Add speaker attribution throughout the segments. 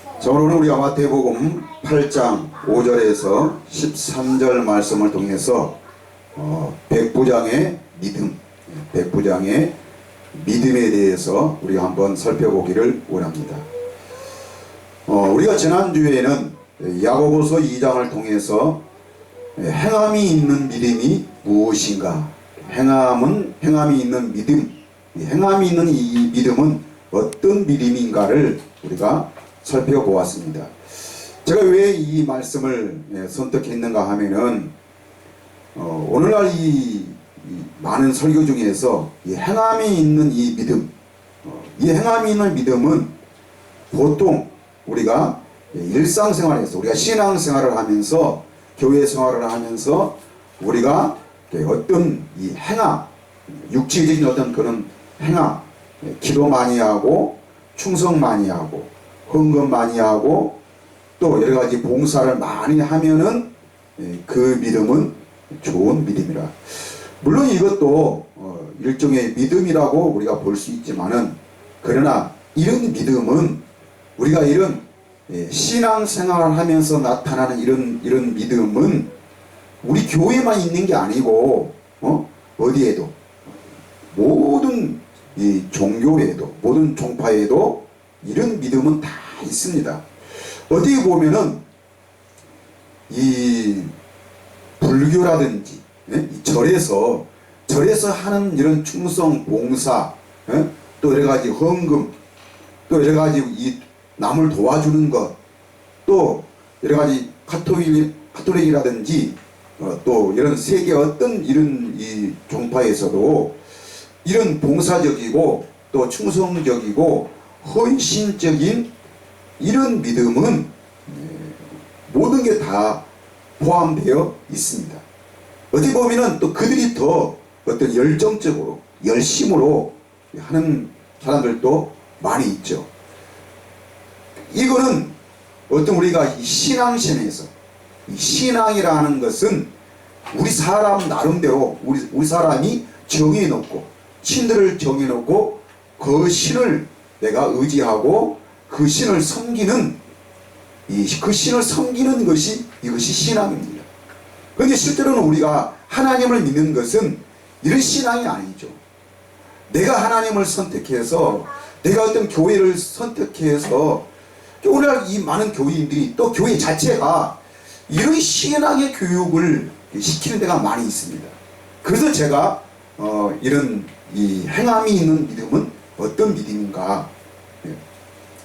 Speaker 1: 자, 오늘 우리가 마태복음 8장 5절에서 13절 말씀을 통해서 백부장의 믿음에 대해서 우리가 한번 살펴보기를 원합니다. 우리가 지난주에는 야고보서 2장을 통해서 행함이 있는 믿음이 무엇인가, 행함이 있는 믿음, 행함이 있는 이 믿음은 어떤 믿음인가를 우리가 살펴보았습니다. 제가 왜 이 말씀을 선택했는가 하면은 오늘날 이 많은 설교 중에서 이 행함이 있는 이 믿음, 이 행함이 있는 믿음은 보통 우리가 일상생활에서, 우리가 신앙생활을 하면서, 교회 생활을 하면서 우리가 어떤 이 행함, 육체적인 어떤 그런 행함, 기도 많이 하고 충성 많이 하고 헌금 많이 하고 또 여러가지 봉사를 많이 하면은 그 믿음은 좋은 믿음이라. 물론 이것도 일종의 믿음이라고 우리가 볼 수 있지만은, 그러나 이런 믿음은 우리가 이런 신앙생활을 하면서 나타나는 이런 믿음은 우리 교회만 있는 게 아니고 어디에도, 모든 이 종교에도, 모든 종파에도 이런 믿음은 다 있습니다. 어디 보면은 이 불교라든지 이 절에서 하는 이런 충성, 봉사, 또 여러가지 헌금, 또 여러가지 이 남을 도와주는 것, 또 여러가지 카톨릭이라든지 또 이런 세계 어떤 이런 이 종파에서도 이런 봉사적이고 또 충성적이고 헌신적인 이런 믿음은 모든 게 다 포함되어 있습니다. 어떻게 보면은 또 그들이 더 어떤 열정적으로, 열심으로 하는 사람들도 많이 있죠. 이거는 어떤 우리가 이 신앙심에서, 이 신앙이라는 것은 우리 사람 나름대로 우리 사람이 정해놓고, 신들을 정해놓고 그 신을 내가 의지하고 그 신을 섬기는, 그 신을 섬기는 것이, 이것이 신앙입니다. 그런데 실제로는 우리가 하나님을 믿는 것은 이런 신앙이 아니죠. 내가 하나님을 선택해서, 내가 어떤 교회를 선택해서, 오늘날 이 많은 교인들이, 또 교회 자체가 이런 신앙의 교육을 시키는 데가 많이 있습니다. 그래서 제가 이런 이 행함이 있는 믿음은 어떤 믿음인가.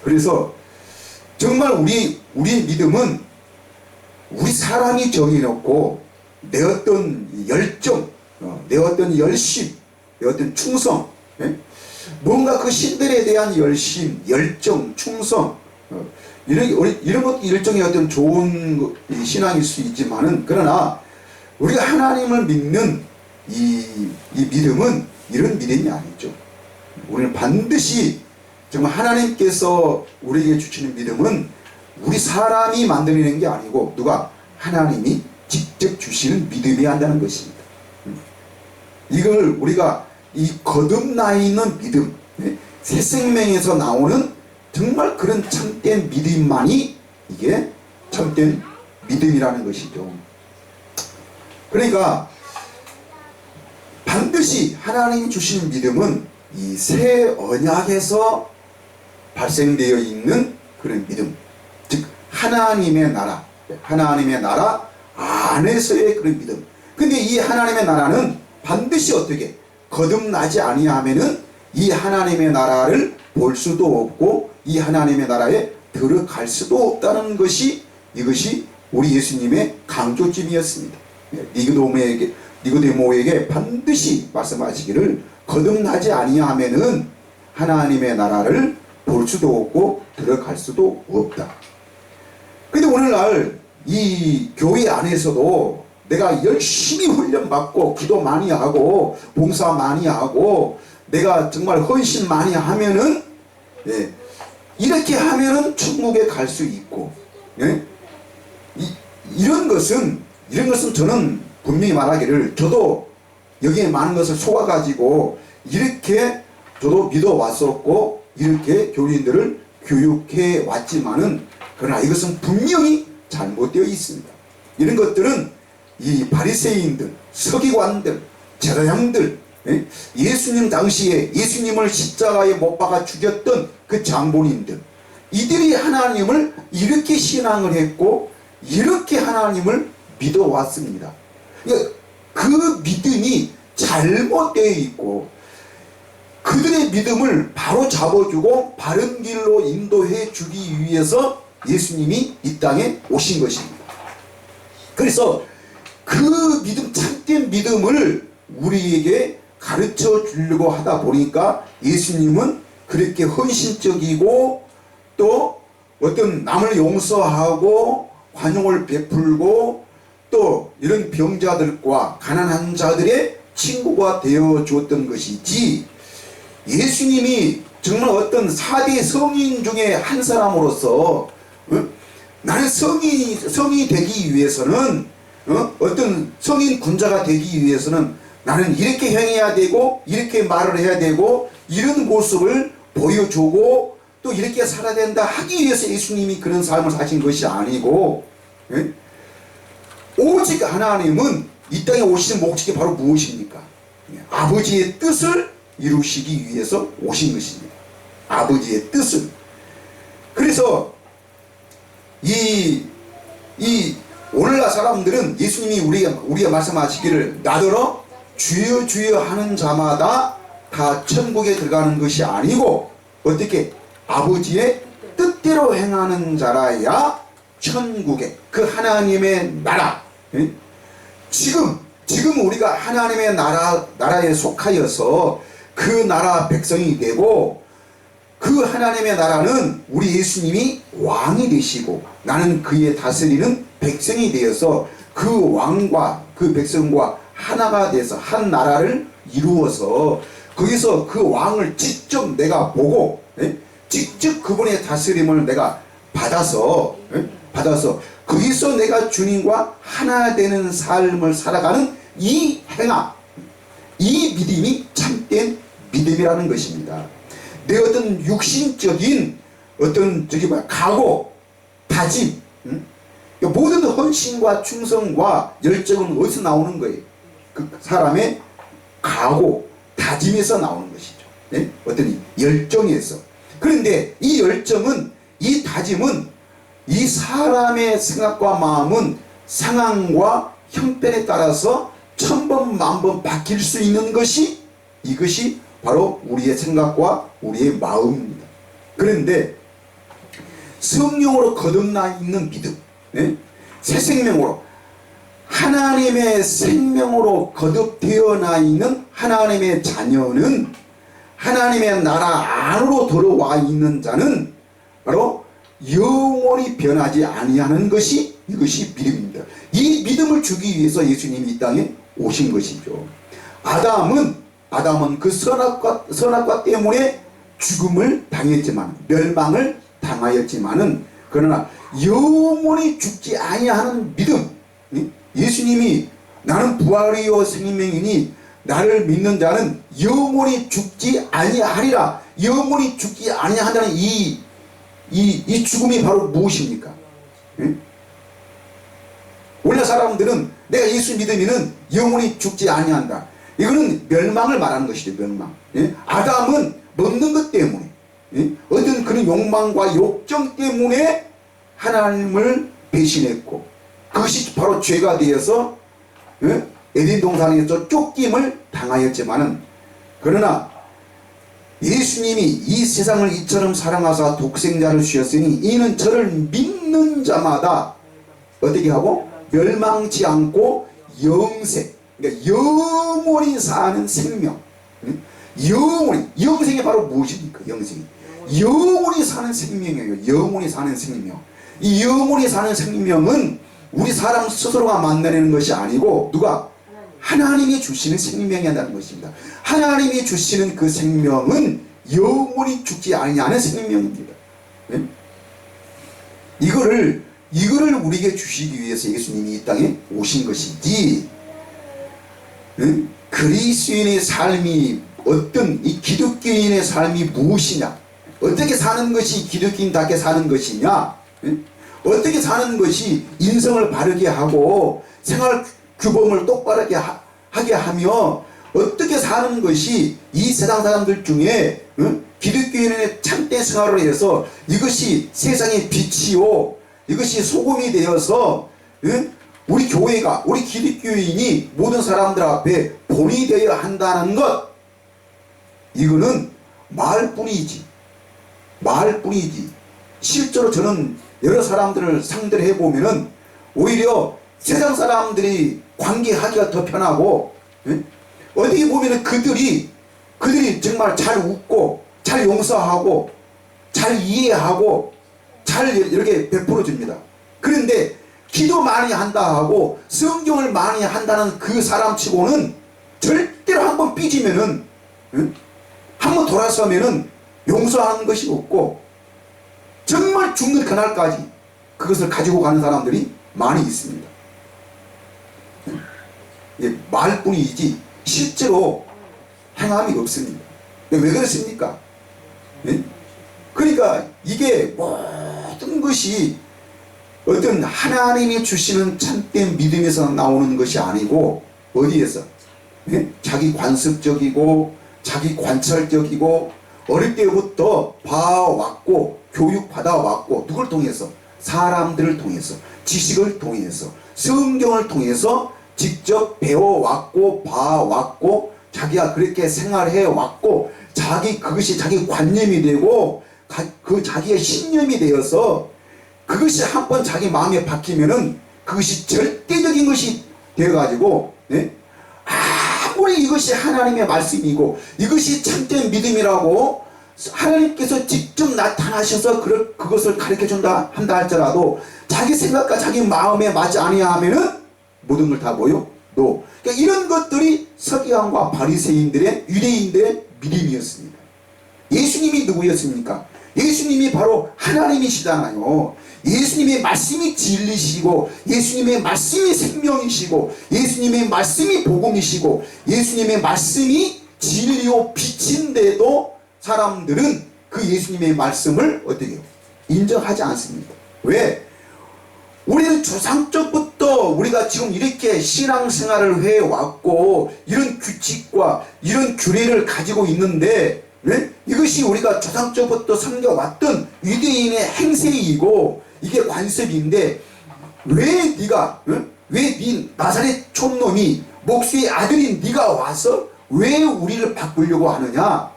Speaker 1: 그래서 정말 우리의 믿음은 우리 사람이 정해놓고 내 어떤 열정, 내 어떤 열심, 내 어떤 충성, 뭔가 그 신들에 대한 열심, 열정, 충성, 이런 것도 일종의 어떤 좋은 신앙일 수 있지만은, 그러나 우리가 하나님을 믿는 이 믿음은 이런 믿음이 아니죠. 우리는 반드시 정말 하나님께서 우리에게 주시는 믿음은 우리 사람이 만들어내는 게 아니고 누가? 하나님이 직접 주시는 믿음이어야 한다는 것입니다. 이걸 우리가 이 거듭나 있는 믿음, 새 생명에서 나오는 정말 그런 참된 믿음만이 이게 참된 믿음이라는 것이죠. 그러니까 반드시 하나님이 주신 믿음은 이 새 언약에서 발생되어 있는 그런 믿음, 즉 하나님의 나라 안에서의 그런 믿음. 근데 이 하나님의 나라는 반드시 어떻게 거듭나지 아니하면은 이 하나님의 나라를 볼 수도 없고 이 하나님의 나라에 들어갈 수도 없다는 것이, 이것이 우리 예수님의 강조점이었습니다. 니고데모에게 반드시 말씀하시기를 거듭나지 아니하면은 하나님의 나라를 볼 수도 없고 들어갈 수도 없다. 근데 오늘날 이 교회 안에서도 내가 열심히 훈련받고 기도 많이 하고 봉사 많이 하고 내가 정말 헌신 많이 하면은 이렇게 하면은 천국에 갈 수 있고, 이런 것은 저는 분명히 말하기를, 저도 여기에 많은 것을 속아가지고 이렇게 저도 믿어 왔었고 이렇게 교인들을 교육해 왔지만은 그러나 이것은 분명히 잘못되어 있습니다. 이런 것들은 이 바리새인들, 서기관들, 제사장들, 예수님 당시에 예수님을 십자가에 못 박아 죽였던 그 장본인들, 이들이 하나님을 이렇게 신앙을 했고 이렇게 하나님을 믿어왔습니다. 그 믿음이 잘못되어 있고 그들의 믿음을 바로 잡아주고 바른 길로 인도해 주기 위해서 예수님이 이 땅에 오신 것입니다. 그래서 그 믿음, 참된 믿음을 우리에게 가르쳐 주려고 하다 보니까 예수님은 그렇게 헌신적이고 또 어떤 남을 용서하고 관용을 베풀고 또 이런 병자들과 가난한 자들의 친구가 되어 주었던 것이지, 예수님이 정말 어떤 4대 성인 중에 한 사람으로서 나는 성인이 되기 위해서는 어떤 성인 군자가 되기 위해서는 나는 이렇게 행해야 되고 이렇게 말을 해야 되고 이런 모습을 보여주고 또 이렇게 살아야 된다 하기 위해서 예수님이 그런 삶을 사신 것이 아니고, 오직 하나님은 이 땅에 오시는 목적이 바로 무엇입니까? 아버지의 뜻을 이루시기 위해서 오신 것입니다. 아버지의 뜻을. 그래서 이 오늘날 사람들은 예수님이 우리가 말씀하시기를 나더러 주여 주여 하는 자마다 다 천국에 들어가는 것이 아니고 어떻게 아버지의 뜻대로 행하는 자라야 천국에, 그 하나님의 나라, 지금 우리가 하나님의 나라에 속하여서 그 나라 백성이 되고 그 하나님의 나라는 우리 예수님이 왕이 되시고 나는 그의 다스리는 백성이 되어서 그 왕과 그 백성과 하나가 돼서 한 나라를 이루어서 거기서 그 왕을 직접 내가 보고 직접 그분의 다스림을 내가 받아서 거기서 내가 주님과 하나 되는 삶을 살아가는 이 행함, 이 믿음이 참된 믿음이라는 것입니다. 내 어떤 육신적인 어떤 각오, 다짐, 모든 헌신과 충성과 열정은 어디서 나오는 거예요? 그 사람의 각오, 다짐에서 나오는 것이죠. 어떤 열정에서. 그런데 이 열정은, 이 다짐은 이 사람의 생각과 마음은 상황과 형편에 따라서 천번 만번 바뀔 수 있는 것이, 이것이 바로 우리의 생각과 우리의 마음입니다. 그런데 성령으로 거듭나 있는 믿음, 새 생명으로 하나님의 생명으로 거듭되어나 있는 하나님의 자녀는, 하나님의 나라 안으로 들어와 있는 자는 바로 영원히 변하지 아니하는 것이, 이것이 믿음입니다. 이 믿음을 주기 위해서 예수님이 이 땅에 오신 것이죠. 아담은 그 선악과 때문에 죽음을 당했지만, 멸망을 당하였지만은, 그러나 영원히 죽지 아니하는 믿음, 예수님이 나는 부활이요 생명이니 나를 믿는 자는 영원히 죽지 아니하리라, 영원히 죽지 아니한다는 이 죽음이 바로 무엇입니까? 원래 사람들은 내가 예수 믿으면은 영원히 죽지 아니한다, 이거는 멸망을 말하는 것이죠. 멸망. 아담은 먹는 것 때문에, 어떤 그런 욕망과 욕정 때문에 하나님을 배신했고, 그것이 바로 죄가 되어서 에덴 동산에서 쫓김을 당하였지만은, 그러나 예수님이 이 세상을 이처럼 사랑하사 독생자를 주셨으니 이는 저를 믿는 자마다 어떻게 하고 멸망치 않고 영생, 그러니까 영원히 사는 생명. 영생이 바로 무엇입니까? 영원히 사는 생명이에요. 영원히 사는 생명. 이 영원히 사는 생명은 우리 사람 스스로가 만들어내는 것이 아니고 누가? 하나님이 주시는 생명이라는 것입니다. 하나님이 주시는 그 생명은 영원히 죽지 아니하는 생명입니다. 이거를 우리에게 주시기 위해서 예수님이 이 땅에 오신 것이지, 그리스도인의 삶이, 어떤 이 기독교인의 삶이 무엇이냐, 어떻게 사는 것이 기독교인답게 사는 것이냐? 어떻게 사는 것이 인성을 바르게 하고 생활 규범을 똑바르게 하게 하며 어떻게 사는 것이 이 세상 사람들 중에 기독교인의 참된 생활을 해서 이것이 세상의 빛이요 이것이 소금이 되어서 우리 교회가 우리 기독교인이 모든 사람들 앞에 본이 되어야 한다는 것, 이거는 말뿐이지. 말뿐이지. 실제로 저는 여러 사람들을 상대를 해보면은 오히려 세상 사람들이 관계하기가 더 편하고, 어떻게 보면은 그들이 정말 잘 웃고 잘 용서하고 잘 이해하고 잘 이렇게 베풀어 줍니다. 그런데 기도 많이 한다 하고 성경을 많이 한다는 그 사람 치고는 절대로 한번 삐지면은 한번 돌아서면은 용서하는 것이 없고 정말 죽는 그날까지 그것을 가지고 가는 사람들이 많이 있습니다. 말뿐이지 실제로 행함이 없습니다. 왜 그렇습니까? 그러니까 이게 모든 것이 어떤 하나님이 주시는 참된 믿음에서 나오는 것이 아니고 어디에서? 자기 관습적이고 자기 관찰적이고 어릴 때부터 봐왔고 교육받아왔고 누굴 통해서? 사람들을 통해서 지식을 통해서 성경을 통해서 직접 배워왔고 봐왔고 자기가 그렇게 생활해왔고 그것이 자기 관념이 되고 그 자기의 신념이 되어서 그것이 한번 자기 마음에 박히면은 그것이 절대적인 것이 되어가지고 아무리 이것이 하나님의 말씀이고 이것이 참된 믿음이라고 하나님께서 직접 나타나셔서 그것을 가르쳐준다 한다 할지라도 자기 생각과 자기 마음에 맞지 아니하면은 모든 걸 다 뭐요? 그러니까 이런 것들이 서기관과 바리새인들의 유대인들의 믿음이었습니다. 예수님이 누구였습니까? 예수님이 바로 하나님이시잖아요. 예수님의 말씀이 진리시고 예수님의 말씀이 생명이시고 예수님의 말씀이 복음이시고 예수님의 말씀이 진리요 빛인데도 사람들은 그 예수님의 말씀을 어떻게 해요? 인정하지 않습니다. 왜? 우리는 조상적부터 우리가 지금 이렇게 신앙생활을 해왔고 이런 규칙과 이런 규례를 가지고 있는데 이것이 우리가 조상적부터 섬겨왔던 유대인의 행세이고 이게 관습인데 왜 네 나사렛 촌놈이 목수의 아들인 네가 와서 왜 우리를 바꾸려고 하느냐?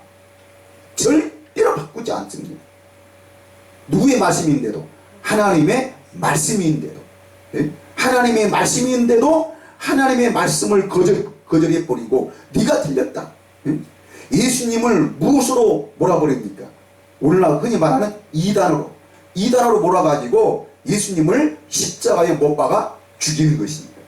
Speaker 1: 절대로 바꾸지 않습니다. 누구의 말씀인데도 하나님의 말씀인데도 하나님의 말씀인데도 하나님의 말씀을 거절해버리고 네가 틀렸다. 예수님을 무엇으로 몰아버립니까? 오늘날 흔히 말하는 이단으로 몰아가지고 예수님을 십자가에 못 박아 죽이는 것입니다.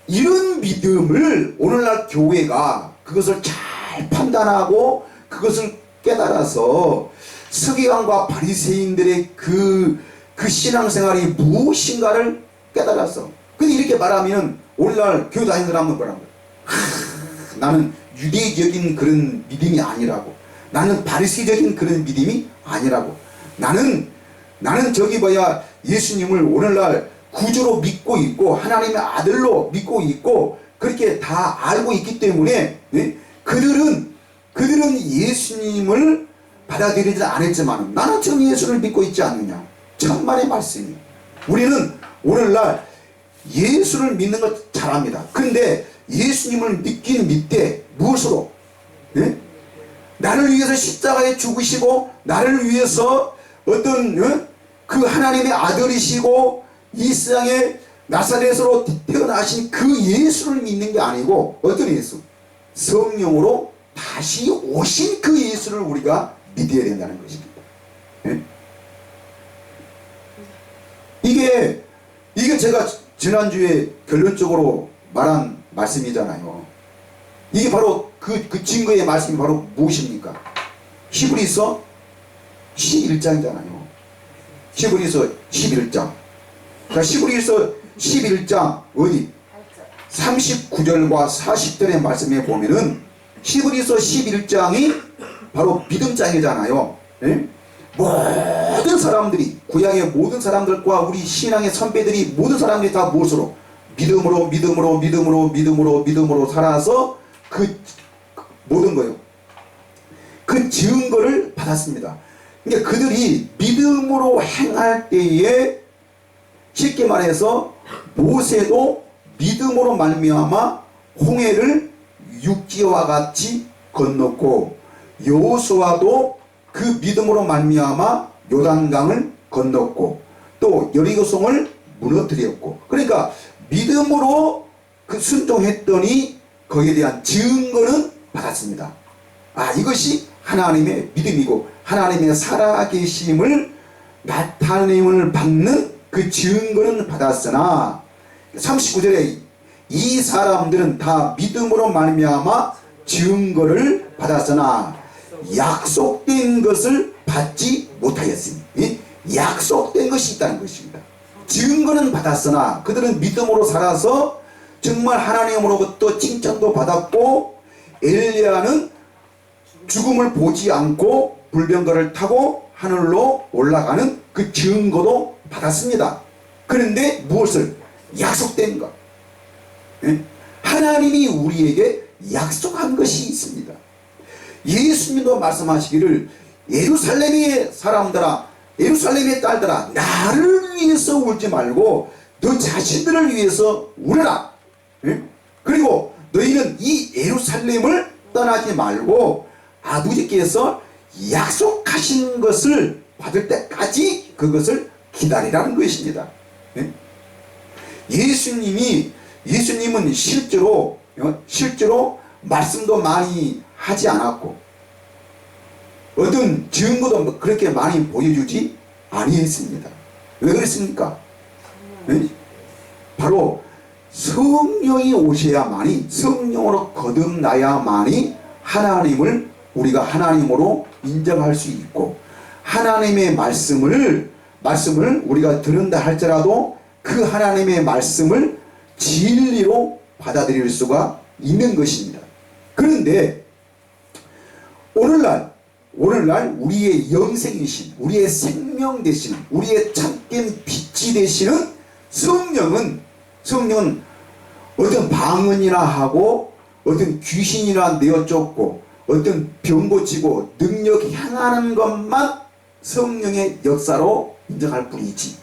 Speaker 1: 이런 믿음을 오늘날 교회가 그것을 잘 판단하고 그것을 깨달아서 서기관과 바리새인들의 그 신앙생활이 무엇인가를 깨달아서 근데 이렇게 말하면 오늘날 교회 다니는 사람은 뭐라고 나는 유대적인 그런 믿음이 아니라고 나는 바리새적인 그런 믿음이 아니라고 나는 저기 뭐야 예수님을 오늘날 구주로 믿고 있고 하나님의 아들로 믿고 있고 그렇게 다 알고 있기 때문에 그들은 예수님을 받아들이지 않았지만 나는 지금 예수를 믿고 있지 않느냐. 천만의 말씀이. 우리는 오늘날 예수를 믿는 것 잘합니다. 그런데 예수님을 믿되 무엇으로? 나를 위해서 십자가에 죽으시고 나를 위해서 어떤 그 하나님의 아들이시고 이 세상에 나사렛으로 태어나신 그 예수를 믿는 게 아니고 어떤 예수? 성령으로 다시 오신 그 예수를 우리가 믿어야 된다는 것입니다. 이게 제가 지난주에 결론적으로 말한 말씀이잖아요. 이게 바로 그 증거의 말씀이 바로 무엇입니까? 히브리서 11장이잖아요. 히브리서 11장. 자, 히브리서 11장 어디? 39절과 40절의 말씀에 보면은 히브리서 11장이 바로 믿음장이잖아요. 예? 모든 사람들이, 구약의 모든 사람들과 우리 신앙의 선배들이, 모든 사람들이 다 무엇으로? 믿음으로 살아서 그 모든 거요, 그 증거를 받았습니다. 그러니까 그들이 믿음으로 행할 때에, 쉽게 말해서 모세도 믿음으로 말미암아 홍해를 육지와 같이 건넜고, 여호수아도 그 믿음으로 말미암아 요단강을 건넜고, 또 여리고성을 무너뜨렸고, 그러니까 믿음으로 그 순종했더니 거기에 대한 증거는 받았습니다. 아, 이것이 하나님의 믿음이고 하나님의 살아계심을 나타냄을 받는 그 증거는 받았으나, 39절에 이 사람들은 다 믿음으로 말미암아 증거를 받았으나 약속된 것을 받지 못하였으니, 약속된 것이 있다는 것입니다. 증거는 받았으나 그들은 믿음으로 살아서 정말 하나님으로부터 칭찬도 받았고, 엘리야는 죽음을 보지 않고 불병거를 타고 하늘로 올라가는 그 증거도 받았습니다. 그런데 무엇을? 약속된 것. 하나님이 우리에게 약속한 것이 있습니다. 예수님도 말씀하시기를, 예루살렘의 사람들아, 예루살렘의 딸들아, 나를 위해서 울지 말고 너 자신들을 위해서 울어라. 그리고 너희는 이 예루살렘을 떠나지 말고 아버지께서 약속하신 것을 받을 때까지 그것을 기다리라는 것입니다. 예수님은 실제로 말씀도 많이 하지 않았고 어떤 증거도 그렇게 많이 보여주지 아니했습니다. 왜 그랬습니까? 바로 성령이 오셔야만이, 성령으로 거듭나야만이 하나님을 우리가 하나님으로 인정할 수 있고, 하나님의 말씀을 우리가 들은다 할지라도 그 하나님의 말씀을 진리로 받아들일 수가 있는 것입니다. 그런데 오늘날 우리의 영생이신, 우리의 생명 되시는, 우리의 참된 빛이 되시는 성령은 어떤 방언이나 하고 어떤 귀신이나 내어쫓고 어떤 병 고치고 능력 향하는 것만 성령의 역사로 인정할 뿐이지,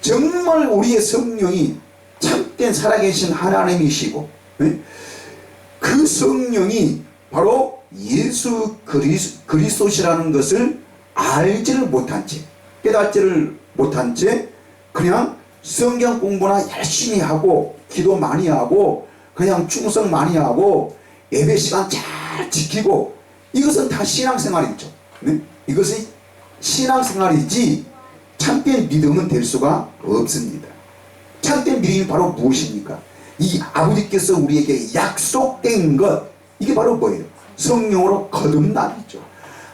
Speaker 1: 정말 우리의 성령이 참된 살아계신 하나님이시고 그 성령이 바로 예수 그리스도시라는 것을 알지를 못한 채, 깨닫지를 못한 채 그냥 성경 공부나 열심히 하고 기도 많이 하고 그냥 충성 많이 하고 예배 시간 잘 지키고, 이것은 다 신앙생활이죠. 이것이 신앙생활이지 참된 믿음은 될 수가 없습니다. 참된 믿음이 바로 무엇입니까? 이 아버지께서 우리에게 약속된 것, 이게 바로 뭐예요? 성령으로 거듭남이죠.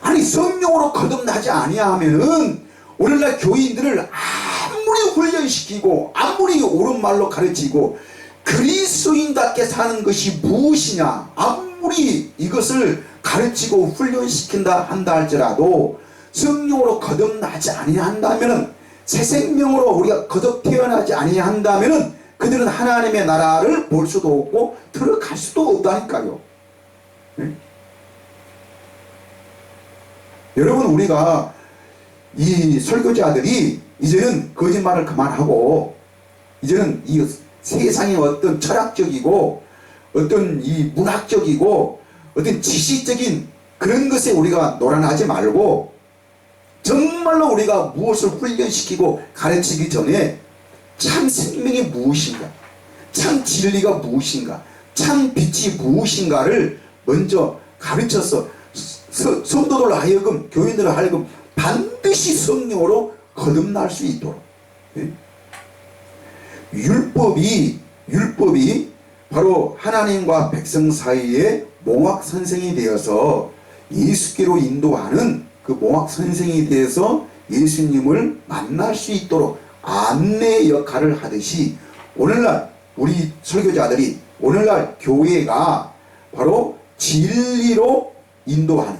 Speaker 1: 아니, 성령으로 거듭나지 아니하면은 오늘날 교인들을 아무리 훈련시키고 아무리 옳은 말로 가르치고 그리스도인답게 사는 것이 무엇이냐, 아무리 이것을 가르치고 훈련시킨다 한다 할지라도 성령으로 거듭나지 아니한다면은, 새 생명으로 우리가 거듭 태어나지 아니한다면은 그들은 하나님의 나라를 볼 수도 없고 들어갈 수도 없다니까요. 여러분, 우리가 이 설교자들이 이제는 거짓말을 그만하고 이제는 이 세상의 어떤 철학적이고 어떤 이 문학적이고 어떤 지식적인 그런 것에 우리가 놀아나지 말고 정말로 우리가 무엇을 훈련시키고 가르치기 전에 참 생명이 무엇인가, 참 진리가 무엇인가, 참 빛이 무엇인가를 먼저 가르쳐서 성도들로 하여금, 교인들로 하여금 반드시 성령으로 거듭날 수 있도록, 율법이 바로 하나님과 백성 사이에 몽학 선생이 되어서 예수께로 인도하는 그 몽학 선생이 되어서 예수님을 만날 수 있도록 안내 역할을 하듯이, 오늘날 우리 설교자들이, 오늘날 교회가 바로 진리로 인도하는,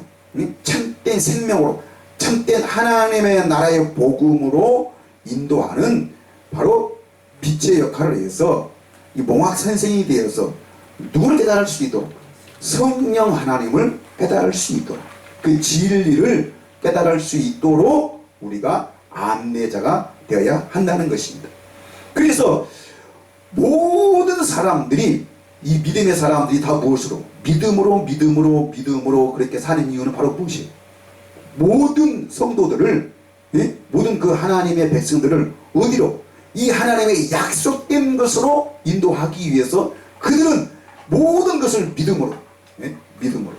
Speaker 1: 참된 생명으로 참된 하나님의 나라의 복음으로 인도하는 바로 빛의 역할을 해서 이 몽학 선생이 되어서 누구를 깨달을 수 있도록 성령 하나님을 깨달을 수 있도록 그 진리를 깨달을 수 있도록 우리가 안내자가 되어야 한다는 것입니다. 그래서 모든 사람들이 이 믿음의 사람들이 다 무엇으로? 믿음으로 그렇게 사는 이유는 바로 무엇이에요? 모든 성도들을 모든 그 하나님의 백성들을 어디로? 이 하나님의 약속된 것으로 인도하기 위해서 그들은 모든 것을 믿음으로 믿음으로.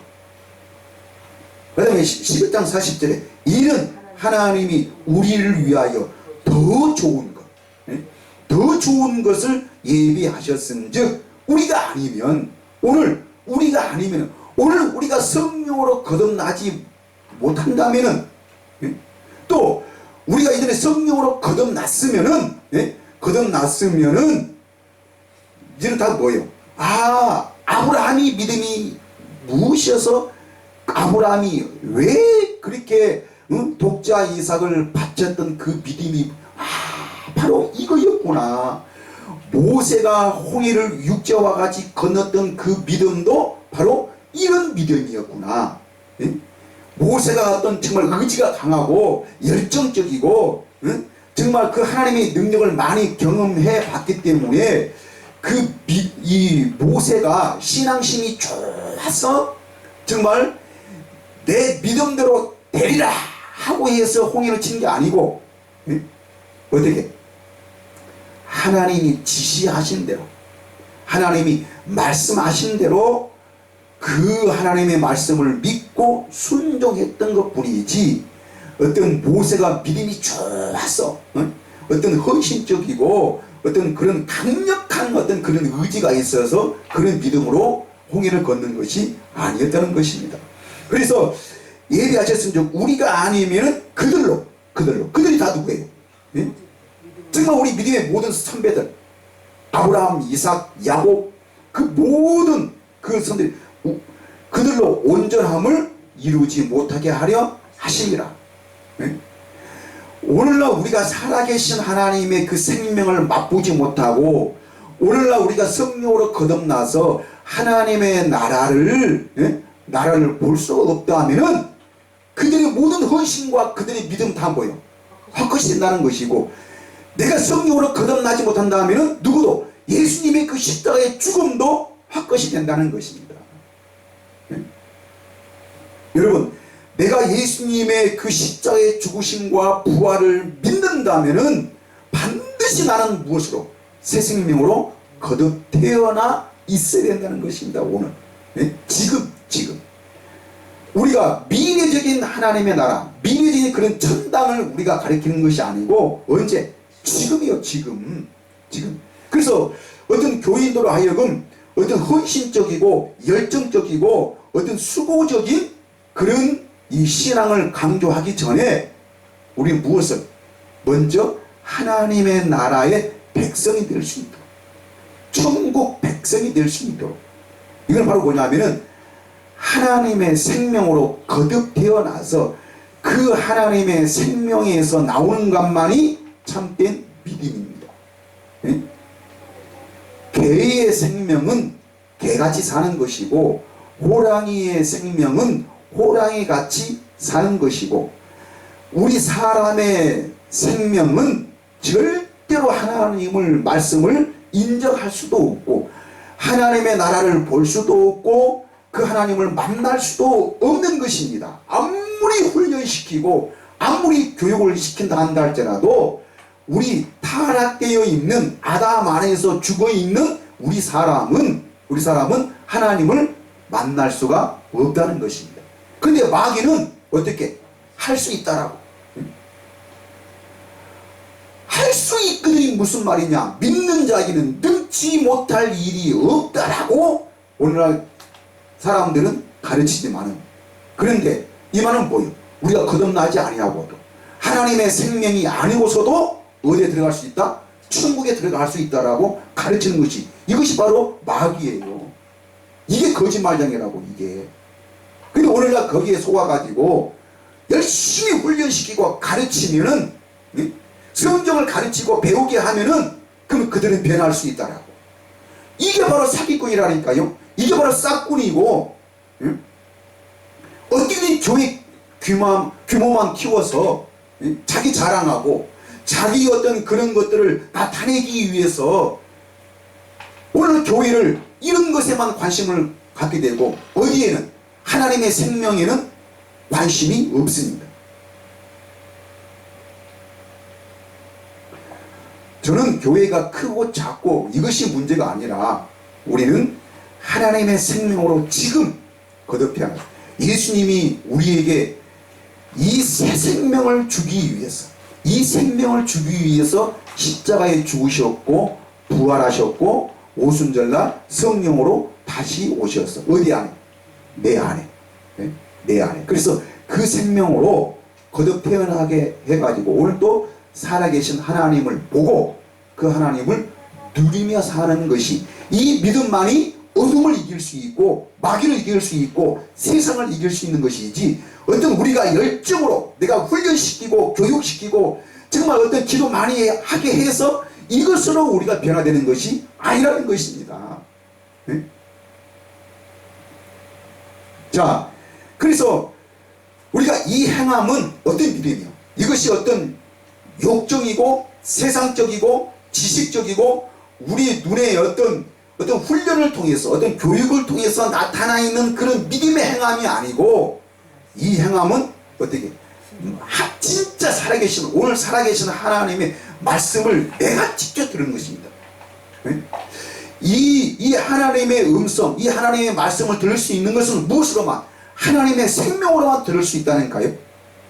Speaker 1: 그 다음에 11장 40절에 이는 하나님이 우리를 위하여 더 좋은 것, 더 좋은 것을 예비하셨은즉 우리가 아니면 오늘 우리가 성령으로 거듭나지 못한다면은 또 우리가 이전에 성령으로 거듭났으면은 이제는 다 뭐예요? 아브라함이 믿음이 무엇이어서 아브라함이 왜 그렇게 독자 이삭을 바쳤던 그 믿음이 바로 이거였구나. 모세가 홍해를 육지와 같이 건넜던 그 믿음도 바로 이런 믿음이었구나. 모세가 어떤 정말 의지가 강하고 열정적이고 정말 그 하나님의 능력을 많이 경험해 봤기 때문에 이 모세가 신앙심이 좋아서 정말 내 믿음대로 되리라 하고 해서 홍해를 친 게 아니고 어떻게? 하나님이 지시하신 대로 하나님이 말씀하신 대로 그 하나님의 말씀을 믿고 순종했던 것 뿐이지 어떤 모세가 믿음이 좋아서 어떤 헌신적이고 어떤 그런 강력한 어떤 그런 의지가 있어서 그런 믿음으로 홍해를 걷는 것이 아니었다는 것입니다. 그래서 예비하셨으면 우리가 아니면 그들이 다 누구예요? 정말 우리 믿음의 모든 선배들 아브라함, 이삭, 야곱 그 모든 그 선들이 그들로 온전함을 이루지 못하게 하려 하심이라. 오늘날 우리가 살아계신 하나님의 그 생명을 맛보지 못하고 오늘날 우리가 성령으로 거듭나서 하나님의 나라를 볼 수가 없다 하면은 그들의 모든 헌신과 그들의 믿음 다 뭐예요? 헛것이 된다는 것이고 내가 성령으로 거듭나지 못한다 하면은 누구도 예수님의 그 십자가의 죽음도 헛것이 된다는 것입니다. 여러분 내가 예수님의 그 십자가의 죽으심과 부활을 믿는다면은 반드시 나는 무엇으로? 새 생명으로 거듭 태어나 있어야 된다는 것입니다. 오늘 지금 우리가 미래적인 하나님의 나라 미래적인 그런 천당을 우리가 가리키는 것이 아니고 언제? 지금이요. 지금 그래서 어떤 교인으로 하여금 어떤 헌신적이고 열정적이고 어떤 수고적인 그런 이 신앙을 강조하기 전에 우리는 무엇을? 먼저 하나님의 나라의 백성이 될 수 있도록 천국 백성이 될 수 있도록 이건 바로 뭐냐면은 하나님의 생명으로 거듭 태어나서 그 하나님의 생명에서 나오는 것만이 참된 믿음입니다. 개의 생명은 개같이 사는 것이고 호랑이의 생명은 호랑이같이 사는 것이고 우리 사람의 생명은 절대로 하나님을 말씀을 인정할 수도 없고 하나님의 나라를 볼 수도 없고 그 하나님을 만날 수도 없는 것입니다. 아무리 훈련시키고 아무리 교육을 시킨다 한다 할지라도 우리 타락되어 있는 아담 안에서 죽어있는 우리 사람은 하나님을 만날 수가 없다는 것입니다. 근데 마귀는 어떻게? 할 수 있다라고. 할 수 있거든이 무슨 말이냐? 믿는 자에게는 능치 못할 일이 없다라고 오늘날 사람들은 가르치지만은 그런데 이 말은 뭐예요? 우리가 거듭나지 아니하고도 하나님의 생명이 아니고서도 어디에 들어갈 수 있다? 천국에 들어갈 수 있다라고 가르치는 것이 이것이 바로 마귀예요. 이게 거짓말장이라고 이게. 근데 오늘날 거기에 속아가지고 열심히 훈련시키고 가르치면은, 성경을 가르치고 배우게 하면은, 그럼 그들은 변할 수 있다라고. 이게 바로 사기꾼이라니까요. 이게 바로 싹꾼이고, 어떻게 교회 규모만 키워서 자기 자랑하고 자기 어떤 그런 것들을 나타내기 위해서 오늘 교회를 이런 것에만 관심을 갖게 되고, 어디에는 하나님의 생명에는 관심이 없습니다. 저는 교회가 크고 작고 이것이 문제가 아니라 우리는 하나님의 생명으로 지금 거듭해야 합니다. 예수님이 우리에게 이 새 생명을 주기 위해서, 이 생명을 주기 위해서 십자가에 죽으셨고 부활하셨고 오순절날 성령으로 다시 오셨어. 어디 안에? 내 안에. 내 안에. 그래서 그 생명으로 거듭 태어나게 해가지고 오늘 또 살아계신 하나님을 보고 그 하나님을 누리며 사는 것이, 이 믿음만이 어둠을 이길 수 있고 마귀를 이길 수 있고 세상을 이길 수 있는 것이지, 어떤 우리가 열정으로 내가 훈련시키고 교육시키고 정말 어떤 기도 많이 하게 해서 이것으로 우리가 변화되는 것이 아니라는 것입니다. 네? 자, 그래서 우리가 이 행함은 어떤 믿음이요? 이것이 어떤 욕정이고 세상적이고 지식적이고 우리 눈에 어떤 훈련을 통해서 어떤 교육을 통해서 나타나 있는 그런 믿음의 행함이 아니고, 이 행함은 어떻게 진짜 살아계신, 오늘 살아계신 하나님의 말씀을 내가 직접 들은 것입니다. 이 하나님의 음성, 이 하나님의 말씀을 들을 수 있는 것은 무엇으로만? 하나님의 생명으로만 들을 수 있다는가요?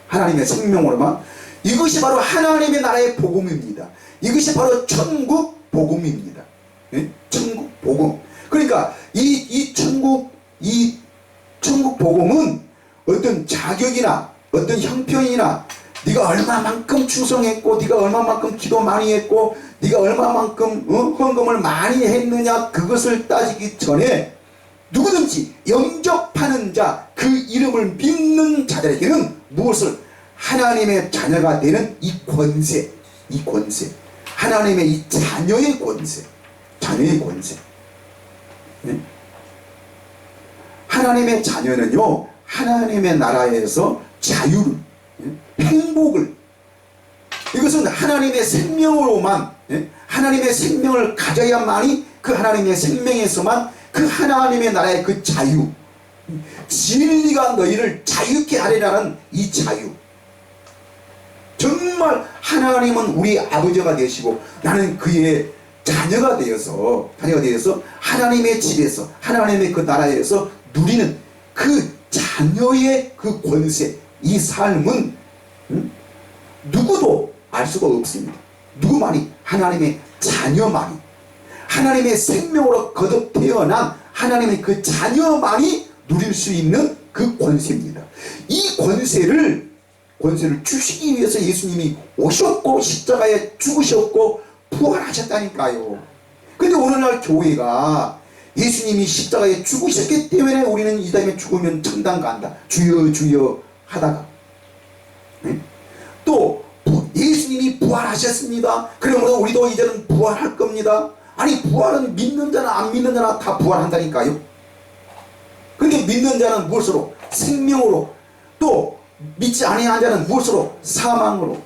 Speaker 1: 하나님의 생명으로만. 이것이 바로 하나님의 나라의 복음입니다. 이것이 바로 천국 복음입니다. 천국 복음. 그러니까 이 천국 복음은 어떤 자격이나 어떤 형편이나 네가 얼마만큼 충성했고 네가 얼마만큼 기도 많이 했고 네가 얼마만큼 헌금을 많이 했느냐, 그것을 따지기 전에 누구든지 영접하는 자, 그 이름을 믿는 자들에게는 무엇을? 하나님의 자녀가 되는 이 권세, 하나님의 이 자녀의 권세. 하나님의 자녀는요, 하나님의 나라에서 자유를, 행복을, 이것은 하나님의 생명으로만, 하나님의 생명을 가져야만이 그 하나님의 생명에서만 그 하나님의 나라의 그 자유, 진리가 너희를 자유케 하리라는 이 자유. 정말 하나님은 우리 아버지가 되시고 나는 그의 자녀가 되어서 하나님의 집에서 하나님의 그 나라에서 누리는 그 자녀의 그 권세, 이 삶은 누구도 알 수가 없습니다. 누구만이? 하나님의 자녀만이, 하나님의 생명으로 거듭 태어난 하나님의 그 자녀만이 누릴 수 있는 그 권세입니다. 이 권세를 주시기 위해서 예수님이 오셨고 십자가에 죽으셨고 부활하셨다니까요. 근데 오늘날 교회가 예수님이 십자가에 죽으셨기 때문에 우리는 이 다음에 죽으면 천당 간다, 주여 주여 하다가, 또 예수님이 부활하셨습니다, 그러므로 우리도 이제는 부활할 겁니다. 아니, 부활은 믿는 자나 안 믿는 자나 다 부활한다니까요. 근데 믿는 자는 무엇으로? 생명으로. 또 믿지 아니한 자는 무엇으로? 사망으로.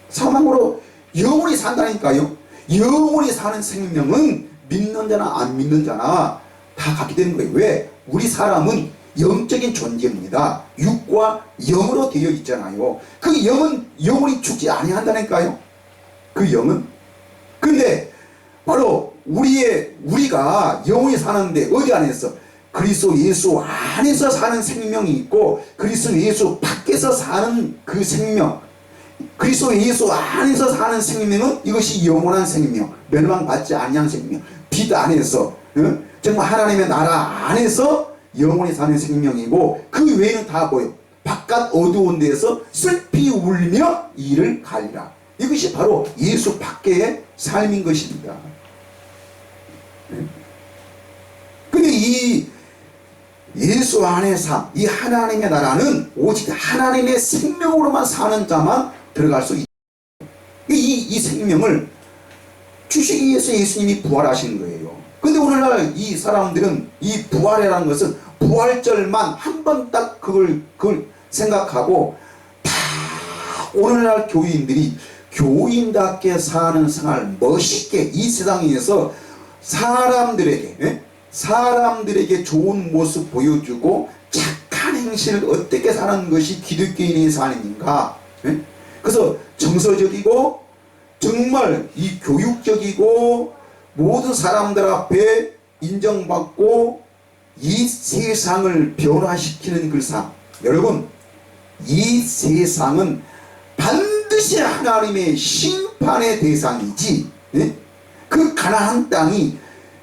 Speaker 1: 사망으로 영원히 산다니까요. 영원히 사는 생명은 믿는 자나 안 믿는 자나 다 갖게 되는 거예요. 왜? 우리 사람은 영적인 존재입니다. 육과 영으로 되어 있잖아요. 그 영은 영원히 죽지 아니한다니까요. 그 영은. 근데 바로 우리가 영원히 사는데 어디 안에서? 그리스도 예수 안에서 사는 생명이 있고 그리스도 예수 밖에서 사는 그 생명, 그리스도 예수 안에서 사는 생명은 이것이 영원한 생명, 멸망받지 아니한 생명, 빛 안에서, 정말 하나님의 나라 안에서 영원히 사는 생명이고, 그 외에는 다 뭐예요? 바깥 어두운 데에서 슬피 울며 이를 가리라. 이것이 바로 예수 밖의 삶인 것입니다. 근데 예수 안의 삶, 이 하나님의 나라는 오직 하나님의 생명으로만 사는 자만 들어갈 수 있다. 이 생명을 주시기 위해서 예수님이 부활하신 거예요. 근데 오늘날 이 사람들은 이 부활이라는 것은 부활절만 한 번 딱 그걸 생각하고, 다 오늘날 교인들이 교인답게 사는 생활, 멋있게 이 세상에서 사람들에게 좋은 모습 보여주고 착한 행실을 어떻게 사는 것이 기독교인의 삶인가. 그래서 정서적이고 정말 이 교육적이고 모든 사람들 앞에 인정받고 이 세상을 변화시키는 그 삶. 여러분, 이 세상은 반드시 하나님의 심판의 대상이지, 그 가나안 땅이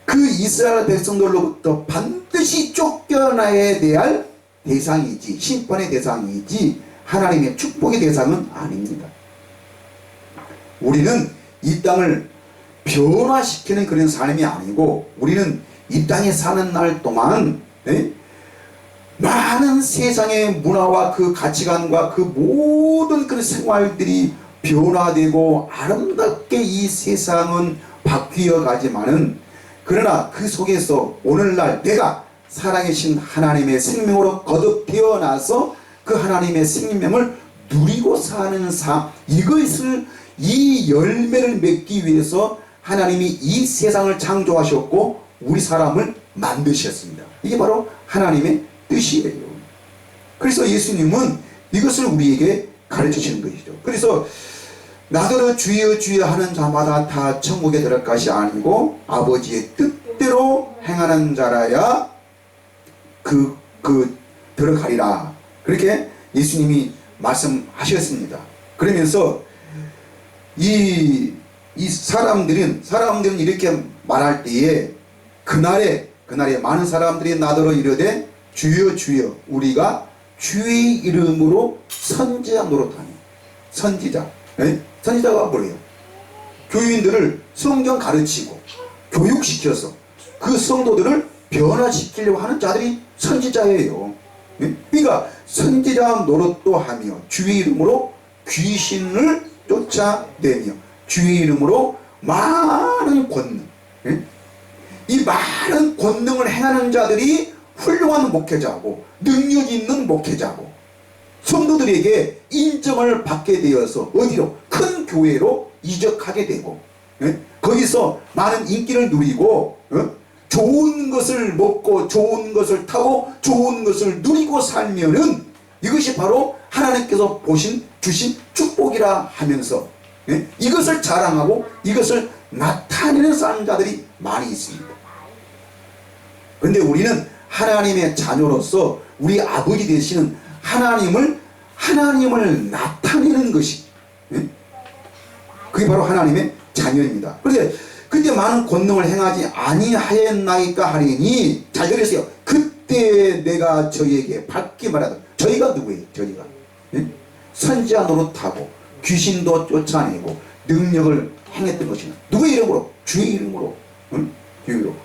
Speaker 1: 그 이스라엘 백성들로부터 반드시 쫓겨나야 될 대상이지, 심판의 대상이지 하나님의 축복의 대상은 아닙니다. 우리는 이 땅을 변화시키는 그런 삶이 아니고, 우리는 이 땅에 사는 날 동안 많은 세상의 문화와 그 가치관과 그 모든 그런 생활들이 변화되고 아름답게 이 세상은 바뀌어 가지만은, 그러나 그 속에서 오늘날 내가 살아계신 하나님의 생명으로 거듭 태어나서 그 하나님의 생명을 누리고 사는 삶, 이것을, 이 열매를 맺기 위해서 하나님이 이 세상을 창조하셨고 우리 사람을 만드셨습니다. 이게 바로 하나님의 뜻이에요. 그래서 예수님은 이것을 우리에게 가르치시는 것이죠. 그래서 나더러 주여 주여 하는 자마다 다 천국에 들어갈 것이 아니고 아버지의 뜻대로 행하는 자라야 들어가리라. 그렇게 예수님이 말씀하셨습니다. 그러면서 이 사람들은 이렇게 말할 때에 그날에 많은 사람들이 나더러 이르되 주여 주여 우리가 주의 이름으로 선지자 노릇하니. 선지자, 선지자가 뭐예요? 교인들을 성경 가르치고 교육시켜서 그 성도들을 변화시키려고 하는 자들이 선지자예요. 그러니까 선지자 노릇도 하며 주의 이름으로 귀신을 쫓아내며 주의 이름으로 많은 권능, 이 많은 권능을 행하는 자들이 훌륭한 목회자고 능력 있는 목회자고 성도들에게 인정을 받게 되어서 어디로? 큰 교회로 이적하게 되고, 거기서 많은 인기를 누리고 좋은 것을 먹고 좋은 것을 타고 좋은 것을 누리고 살면은 이것이 바로 하나님께서 주신 축복이라 하면서 이것을 자랑하고 이것을 나타내는 사람들이 많이 있습니다. 그런데 우리는 하나님의 자녀로서 우리 아버지 되시는 하나님을 나타내는 것이, 그게 바로 하나님의 자녀입니다. 그런데 그때 많은 권능을 행하지 아니하였나이까 하리니, 잘 들으세요. 그때 내가 저희에게 밝게 말하다. 저희가 누구예요? 저희가 선지자 노릇하고 귀신도 쫓아내고 능력을 행했던 것이나 누구의 이름으로? 주의 이름으로. 주의 이름으로.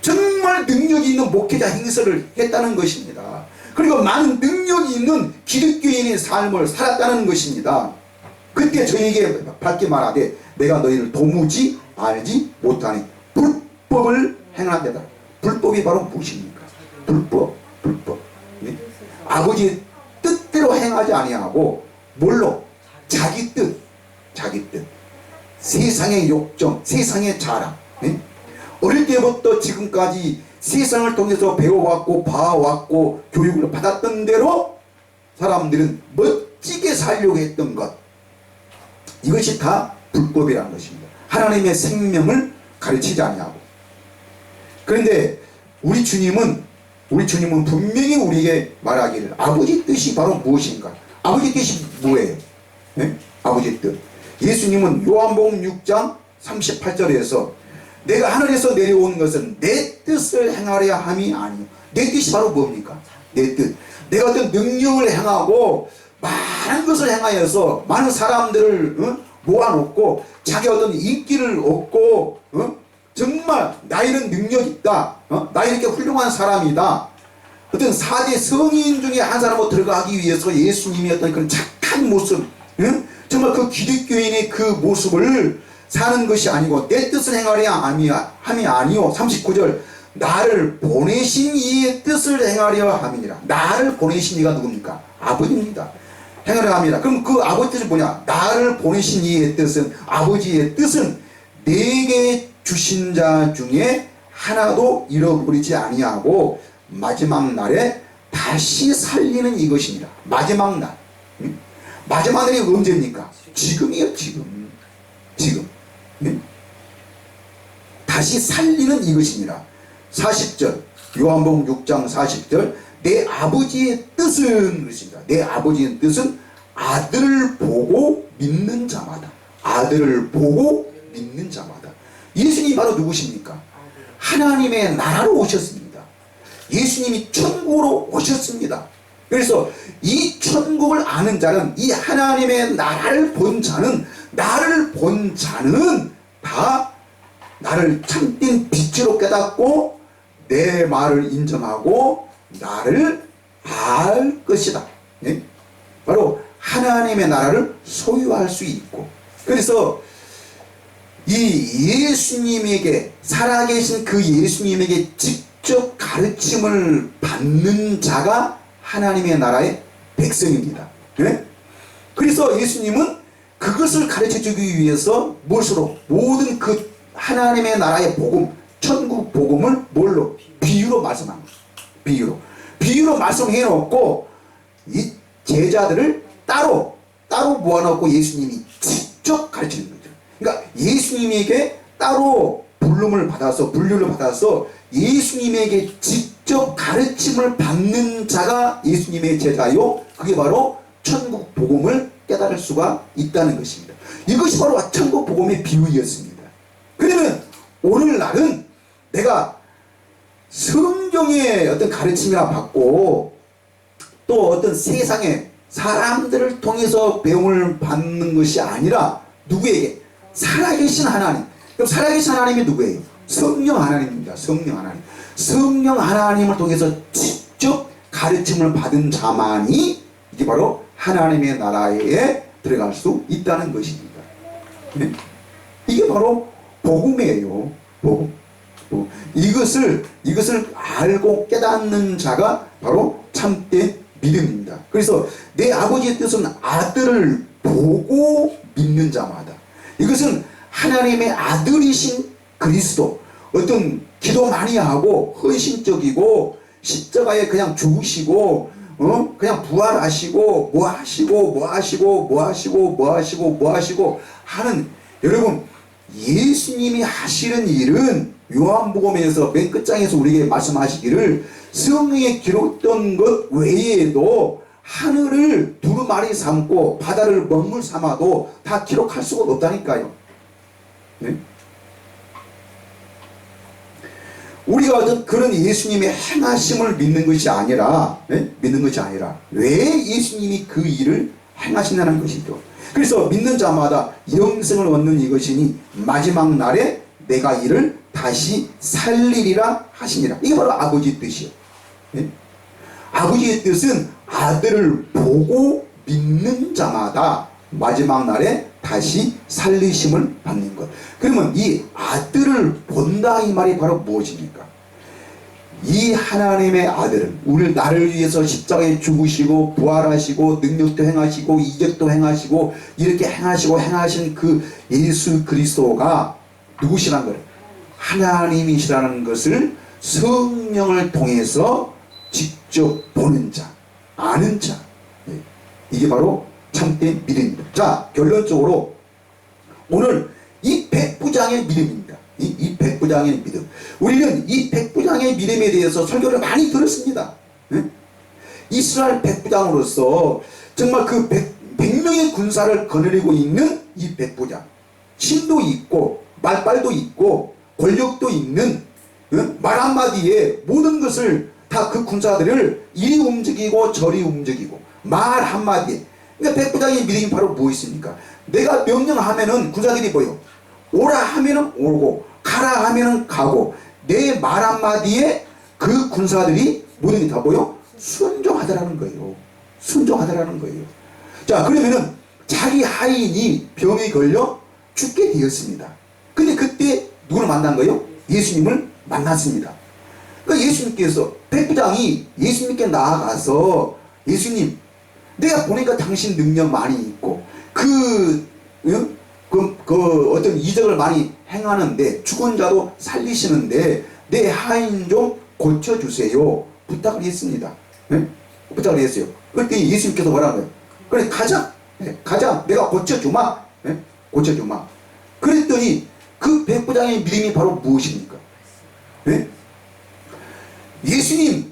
Speaker 1: 정말 능력이 있는 목회자 행세를 했다는 것입니다. 그리고 많은 능력이 있는 기독교인의 삶을 살았다는 것입니다. 그때 저에게 밝게 말하되 내가 너희를 도무지 알지 못하니 불법을 행하는데다. 불법이 바로 무엇입니까? 불법. 아버지의 뜻대로 행하지 아니하고 뭘로? 자기 뜻. 세상의 욕정, 세상의 자랑. 어릴 때부터 지금까지 세상을 통해서 배워왔고 봐왔고 교육을 받았던 대로 사람들은 멋지게 살려고 했던 것, 이것이 다 불법이라는 것입니다. 하나님의 생명을 가르치지 아니하고. 그런데 우리 주님은 분명히 우리에게 말하기를 아버지 뜻이 바로 무엇인가? 아버지 뜻이 뭐예요? 아버지 뜻. 예수님은 요한복음 6장 38절에서 내가 하늘에서 내려온 것은 내 뜻을 행하려 함이 아니요. 내 뜻이 바로 뭡니까? 내 뜻. 내가 어떤 능력을 행하고 많은 것을 행하여서 많은 사람들을 모아놓고 자기 어떤 인기를 얻고 정말 나 이런 능력이 있다. 나 이렇게 훌륭한 사람이다. 어떤 4대 성인 중에 한 사람으로 들어가기 위해서 예수님의 어떤 그런 착한 모습, 응? 정말 그 기독교인의 그 모습을 사는 것이 아니고 내 뜻을 행하려 함이 아니요. 39절 나를 보내신 이의 뜻을 행하려 함이니라. 나를 보내신 이가 누굽니까? 아버지입니다. 행하려 함이라. 그럼 그 아버지 뜻이 뭐냐? 나를 보내신 이의 뜻은, 아버지의 뜻은 내게 주신 자 중에 하나도 잃어버리지 아니하고 마지막 날에 다시 살리는 이것이니라. 마지막 날. 응? 마지막 날이 언제입니까? 지금이요. 지금. 응? 다시 살리는 이것이니라. 40절 요한복음 6장 40절 내 아버지의 뜻은 그렇습니다. 내 아버지의 뜻은 아들을 보고 믿는 자마다. 아들을 보고 믿는 자마다. 예수님이 바로 누구십니까? 하나님의 나라로 오셨습니다. 예수님이 천국으로 오셨습니다. 그래서 이 천국을 아는 자는, 이 하나님의 나라를 본 자는, 나를 본 자는 다 나를 참된 빛으로 깨닫고 내 말을 인정하고 나를 알 것이다. 네? 바로 하나님의 나라를 소유할 수 있고, 그래서 이 예수님에게, 살아계신 그 예수님에게 직접 가르침을 받는 자가 하나님의 나라의 백성입니다. 네? 그래서 예수님은 그것을 가르쳐주기 위해서 무엇으로? 모든 그 하나님의 나라의 복음, 천국 복음을 뭘로? 비유로 말씀합니다. 비유로 말씀해 놓고 이 제자들을 따로 모아놓고 예수님이 직접 가르치는 거죠. 그러니까 예수님에게 따로 분류를 받아서 예수님에게 직접 가르침을 받는 자가 예수님의 제자요, 그게 바로 천국 복음을 깨달을 수가 있다는 것입니다. 이것이 바로 천국 복음의 비유였습니다. 그러면 오늘날은 내가 성경의 어떤 가르침이나 받고 또 어떤 세상의 사람들을 통해서 배움을 받는 것이 아니라 누구에게? 살아계신 하나님. 그럼 살아계신 하나님이 누구예요? 성령 하나님입니다. 성령 하나님을 통해서 직접 가르침을 받은 자만이 이게 바로 하나님의 나라에 들어갈 수 있다는 것입니다. 네? 이게 바로 복음이에요. 복음. 이것을 알고 깨닫는 자가 바로 참된 믿음입니다. 그래서 내 아버지의 뜻은 아들을 보고 믿는 자마다. 이것은 하나님의 아들이신 그리스도, 어떤 기도 많이 하고 헌신적이고 십자가에 그냥 죽으시고 그냥 부활하시고 뭐 하시고 하는, 여러분 예수님이 하시는 일은 요한복음에서 맨 끝장에서 우리에게 말씀하시기를 성경에 기록된 것 외에도 하늘을 두루마리 삼고 바다를 먹물 삼아도 다 기록할 수가 없다니까요. 네? 우리가 어떤 그런 예수님의 행하심을 믿는 것이 아니라 왜 예수님이 그 일을 행하신다는 것이죠. 그래서 믿는 자마다 영생을 얻는 이것이니 마지막 날에 내가 이를 다시 살리리라 하시니라. 이게 바로 아버지의 뜻이요. 네? 아버지의 뜻은 아들을 보고 믿는 자마다 마지막 날에 다시 살리심을 받는 것. 그러면 이 아들을 본다 이 말이 바로 무엇입니까? 이 하나님의 아들은 나를 위해서 십자가에 죽으시고 부활하시고 능력도 행하시고 이적도 행하시고 이렇게 행하신 그 예수 그리스도가 누구시라는 거예요? 하나님이시라는 것을 성령을 통해서 직접 보는 자, 아는 자. 이게 바로 참된 믿음입니다. 자, 결론적으로 오늘 이 백부장의 믿음입니다. 이 백부장의 믿음. 우리는 이 백부장의 믿음에 대해서 설교를 많이 들었습니다. 이스라엘 백부장으로서 정말 그 100명의 군사를 거느리고 있는 이 백부장. 힘도 있고 말빨도 있고 권력도 있는 말 한마디에 모든 것을 다 그 군사들을 이리 움직이고 저리 움직이고 말 한마디에. 그러니까 백부장의 믿음이 바로 무엇입니까? 내가 명령하면은 군사들이 뭐요? 오라 하면은 오고 가라 하면은 가고 내 말 한마디에 그 군사들이 모든 게 다 뭐요? 순종하더라는 거예요. 순종하더라는 거예요. 자, 그러면은 자기 하인이 병에 걸려 죽게 되었습니다. 근데 그때 누구를 만난 거예요? 예수님을 만났습니다. 그러니까 예수님께서, 백부장이 예수님께 나아가서, 예수님, 내가 보니까 당신 능력 많이 있고 어떤 이적을 많이 행하는데, 죽은 자도 살리시는데 내 하인 좀 고쳐주세요, 부탁을 했습니다. 네? 부탁을 했어요. 그랬더니 예수님께서 뭐라고요? 그래, 가자. 네, 가자. 내가 고쳐주마. 네? 고쳐주마. 그랬더니 그 백부장의 믿음이 바로 무엇입니까? 네? 예수님이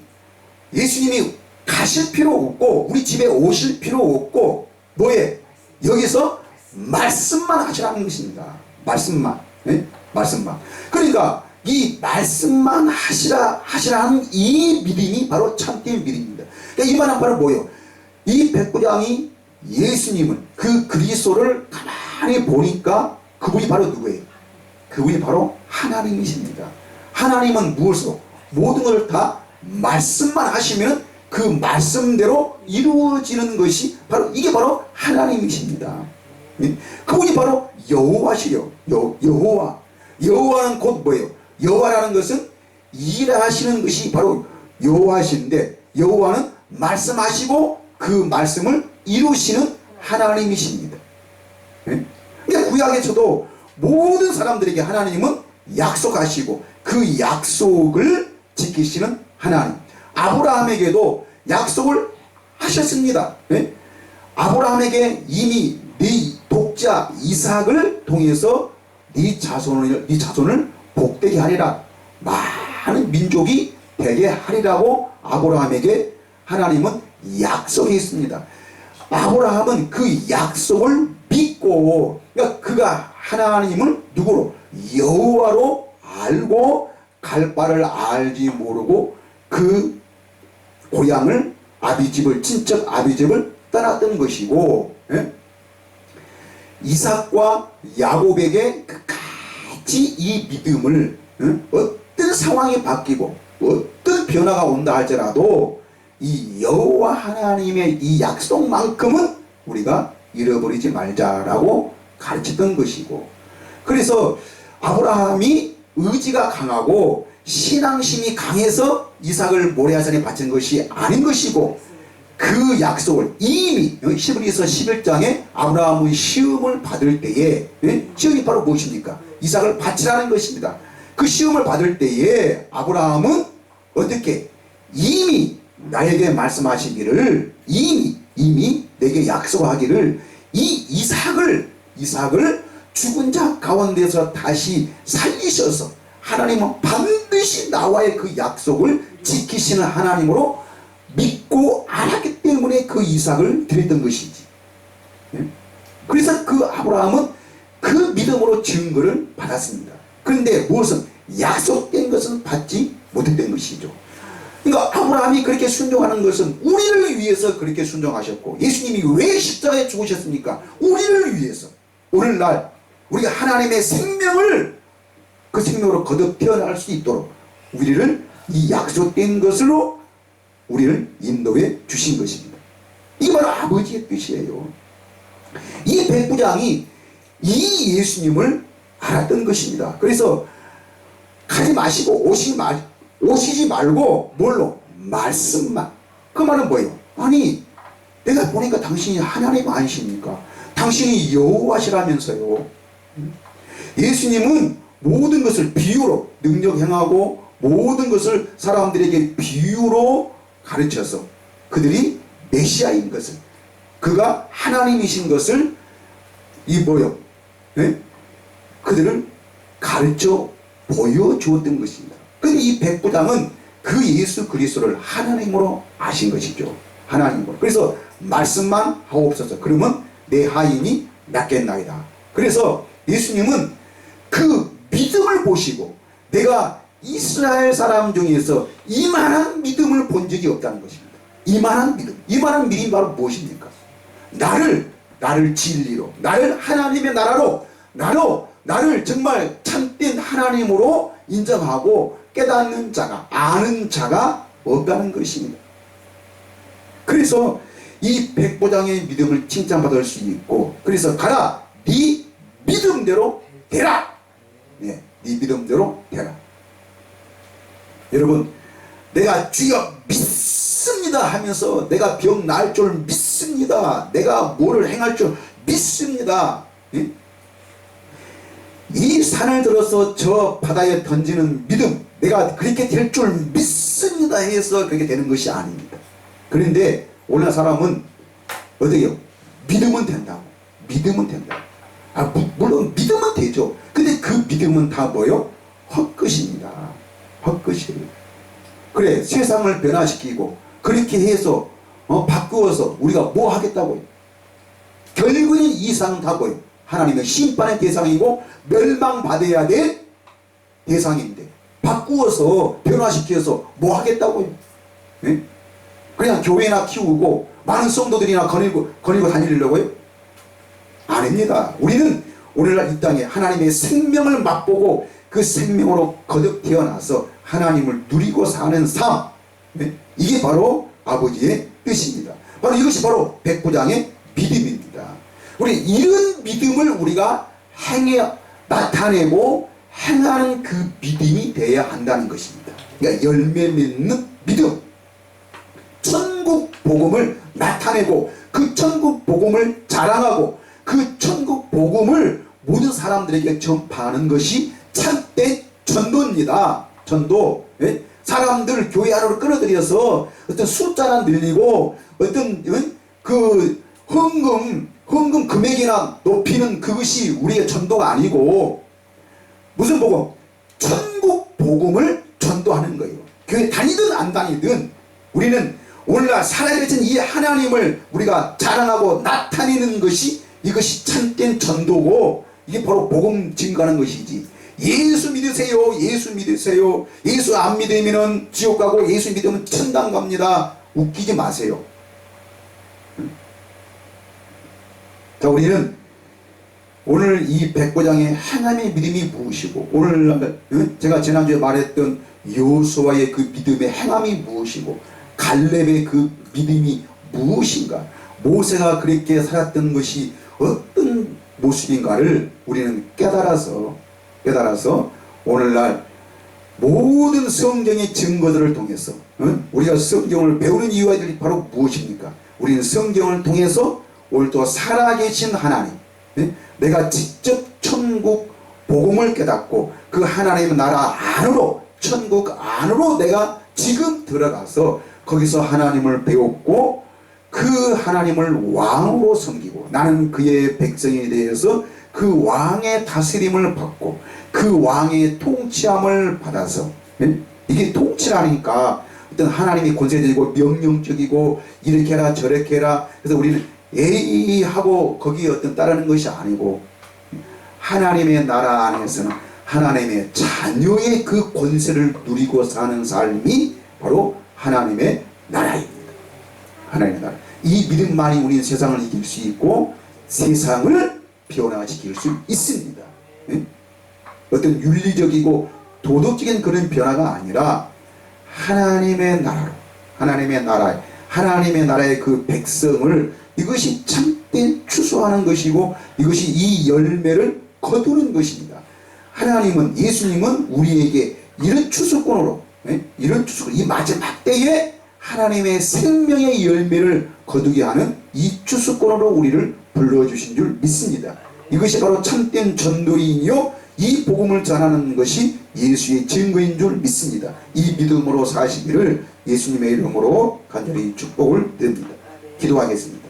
Speaker 1: 가실 필요 없고 우리 집에 오실 필요 없고 뭐에? 여기서 말씀만 하시라는 것입니다. 말씀만. 네? 말씀만. 그러니까 이 말씀만 하시라는 이 믿음이 바로 참된 믿음입니다. 그러니까 이 말은 바로 뭐예요? 이 백부장이 예수님을, 그 그리스도를 가만히 보니까 그분이 바로 누구예요? 그분이 바로 하나님이십니다. 하나님은 무엇으로? 모든 것을 다 말씀만 하시면 그 말씀대로 이루어지는 것이 바로, 이게 바로 하나님이십니다. 그분이 바로 여호와시요. 여호와는 곧 뭐예요? 여호와라는 것은 일하시는 것이 바로 여호와신데, 여호와는 말씀하시고 그 말씀을 이루시는 하나님이십니다. 그러니까 구약에서도 모든 사람들에게 하나님은 약속하시고 그 약속을 지키시는 하나님. 아브라함에게도 약속을 하셨습니다. 아브라함에게 이미 네 독자 이삭을 통해서 네 자손을 복되게 하리라, 많은 민족이 되게 하리라고 아브라함에게 하나님은 약속했습니다. 아브라함은 그 약속을 믿고, 그러니까 그가 하나님을 누구로? 여호와로 알고 갈 바를 알지 모르고 그 고향을, 아비집을, 친척 아비집을 떠났던 것이고, 이삭과 야곱에게 끝까지 이 믿음을, 어떤 상황이 바뀌고 어떤 변화가 온다 할지라도 이 여호와 하나님의 이 약속만큼은 우리가 잃어버리지 말자라고 가르쳤던 것이고, 그래서 아브라함이 의지가 강하고 신앙심이 강해서 이삭을 모레아산에 바친 것이 아닌 것이고, 그 약속을 이미 히브리서 11장에 아브라함의 시험을 받을 때에, 시험이 바로 무엇입니까? 이삭을 바치라는 것입니다. 그 시험을 받을 때에 아브라함은 어떻게? 이미 나에게 말씀하시기를, 이미 내게 약속하기를 이 이삭을 죽은 자 가운데서 다시 살리셔서 하나님은 반드시 나와의 그 약속을 지키시는 하나님으로 믿고 알았기 때문에 그 이삭을 드렸던 것이지. 그래서 그 아브라함은 그 믿음으로 증거를 받았습니다. 그런데 무엇은? 약속된 것은 받지 못했던 것이죠. 그러니까 아브라함이 그렇게 순종하는 것은 우리를 위해서 그렇게 순종하셨고, 예수님이 왜 십자가에 죽으셨습니까? 우리를 위해서. 오늘날 우리가 하나님의 생명을, 그 생명으로 거듭 태어날 수 있도록 우리를 이 약속된 것으로 우리를 인도해 주신 것입니다. 이게 바로 아버지의 뜻이에요. 이 백부장이 이 예수님을 알았던 것입니다. 그래서 가지 마시고 오시지 말고 뭘로? 말씀만. 그 말은 뭐예요? 아니, 내가 보니까 당신이 하나님 아니십니까? 당신이 여호와시라면서요. 예수님은 모든 것을 비유로 능력 행하고 모든 것을 사람들에게 비유로 가르쳐서 그들이 메시아인 것을, 그가 하나님이신 것을 그들을 가르쳐 보여주었던 것입니다. 그런데 이 백부장은 그 예수 그리스도를 하나님으로 아신 것이죠. 하나님으로. 그래서 말씀만 하옵소서. 그러면 내 하인이 낫겠나이다. 그래서 예수님은 그 믿음을 보시고, 내가 이스라엘 사람 중에서 이만한 믿음을 본 적이 없다는 것입니다. 이만한 믿음이 바로 무엇입니까? 나를 진리로, 나를 하나님의 나라로, 나를 정말 참된 하나님으로 인정하고 깨닫는 자가, 아는 자가 없다는 것입니다. 그래서 이 백보장의 믿음을 칭찬받을 수 있고, 그래서 가라, 네 믿음대로 되라. 네 믿음대로 되라. 여러분, 내가 주여 믿습니다 하면서 내가 병 나을 줄 믿습니다, 내가 뭐를 행할 줄 믿습니다, 예? 이 산을 들어서 저 바다에 던지는 믿음, 내가 그렇게 될 줄 믿습니다 해서 그렇게 되는 것이 아닙니다. 그런데 오늘날 사람은 어떻게요? 믿으면 된다고, 믿으면 된다고. 물론 믿으면 되죠. 근데 그 믿음은 다 뭐요? 헛것입니다. 헛것이에요. 그래, 세상을 변화시키고 그렇게 해서 바꾸어서 우리가 뭐 하겠다고요? 결국에는 이 세상은 다 뭐예요? 하나님의 심판의 대상이고 멸망받아야 될 대상인데 바꾸어서 변화시켜서 뭐 하겠다고요? 네? 그냥 교회나 키우고 많은 성도들이나 거닐고 다니려고요? 아닙니다. 우리는 오늘날 이 땅에 하나님의 생명을 맛보고 그 생명으로 거듭 태어나서 하나님을 누리고 사는 삶, 네? 이게 바로 아버지의 뜻입니다. 바로 이것이 바로 백부장의 믿음입니다. 우리 이런 믿음을 우리가 나타내고 행하는 그 믿음이 되어야 한다는 것입니다. 그러니까 열매 맺는 믿음, 천국 복음을 나타내고 그 천국 복음을 자랑하고 그 천국 복음을 모든 사람들에게 전파하는 것이 참된 전도입니다. 전도. 예? 사람들 교회 안으로 끌어들여서 어떤 숫자나 늘리고 어떤 그 헌금 금액이나 높이는 그것이 우리의 전도가 아니고, 무슨 복음? 천국 복음을 전도하는 거예요. 교회 다니든 안 다니든 우리는 오늘날 살아계신 이 하나님을 우리가 자랑하고 나타내는 것이, 이것이 참된 전도고, 이게 바로 복음 증거하는 것이지. 예수 믿으세요, 예수 믿으세요, 예수 안 믿으면 지옥 가고 예수 믿으면 천당 갑니다. 웃기지 마세요. 자, 우리는 오늘 이 백보장의 하나님의 믿음이 무엇이고, 오늘 제가 지난주에 말했던 여호수아의 그 믿음의 행함이 무엇이고, 갈렙의 그 믿음이 무엇인가, 모세가 그렇게 살았던 것이 어떤 모습인가를 우리는 깨달아서 오늘날 모든 성경의 증거들을 통해서 우리가 성경을 배우는 이유가 바로 무엇입니까? 우리는 성경을 통해서 오늘도 살아계신 하나님, 내가 직접 천국 복음을 깨닫고 그 하나님의 나라 안으로, 천국 안으로 내가 지금 들어가서 거기서 하나님을 배웠고 그 하나님을 왕으로 섬기고, 나는 그의 백성에 대해서 그 왕의 다스림을 받고 그 왕의 통치함을 받아서, 이게 통치라니까 어떤 하나님이 권세적이고 명령적이고 이렇게 해라 저렇게 해라 그래서 우리는 에이 하고 거기에 어떤 따르는 것이 아니고, 하나님의 나라 안에서는 하나님의 자녀의 그 권세를 누리고 사는 삶이 바로 하나님의 나라입니다. 하나님의 나라. 이 믿음만이 우리는 세상을 이길 수 있고 세상을 변화시킬 수 있습니다. 어떤 윤리적이고 도덕적인 그런 변화가 아니라 하나님의 나라로, 하나님의 나라의 그 백성을, 이것이 참된 추수하는 것이고 이것이 이 열매를 거두는 것입니다. 하나님은, 예수님은 우리에게 이런 추수권으로, 이 마지막 때에 하나님의 생명의 열매를 거두게 하는 이 추수권으로 우리를 불러주신 줄 믿습니다. 이것이 바로 참된 전도인이요, 이 복음을 전하는 것이 예수의 증거인 줄 믿습니다. 이 믿음으로 사시기를 예수님의 이름으로 간절히 축복을 드립니다. 기도하겠습니다.